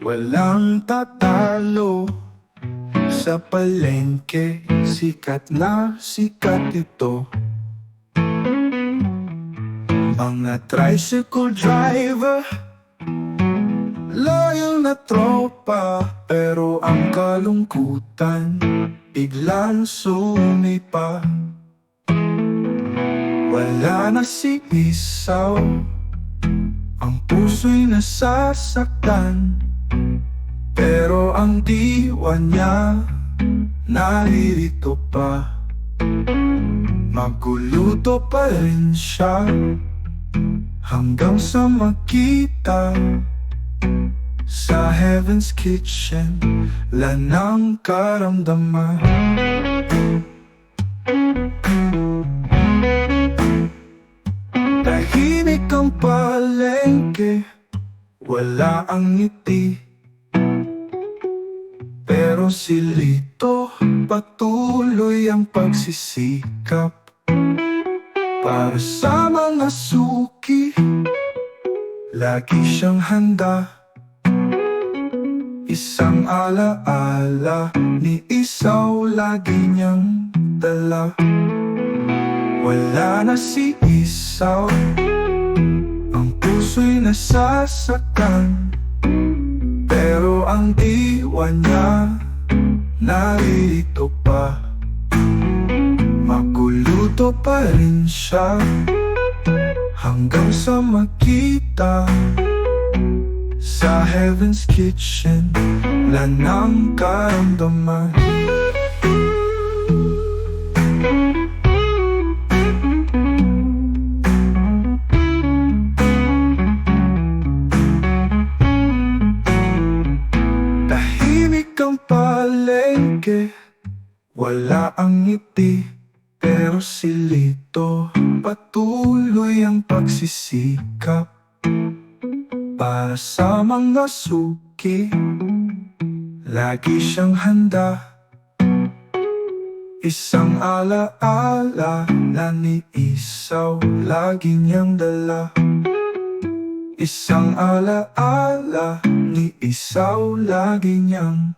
Walang tatalo sa palengke, sikat na sikat ito. Mga tricycle driver, loyal na tropa, pero ang kalungkutan biglang sumipa. Wala na si isaw, ang puso'y nasasaktan, pero ang diwa niya naririto pa. Magluluto pa rin siya hanggang sa makita sa Heaven's Kitchen, lanang karamdaman. Tahimik ang palengke, wala ang ngiti, pero si Lito patuloy ang pagsisikap para sa mga suki. Lagi siyang handa, isang alaala ni isaw lagi niyang dala. Wala na si isaw, ang puso'y nasasaktan, pero ang diwa niya naririto pa. Magluluto pa rin siya hanggang sa makita sa Heaven's Kitchen, lanang karamdaman. Ang palengke, wala ang ngiti, pero si Lito patuloy ang pagsisikap para sa mga suki. Lagi siyang handa, isang alaala na ni isaw lagi niyang dala. Isang alaala ni isaw lagi niyang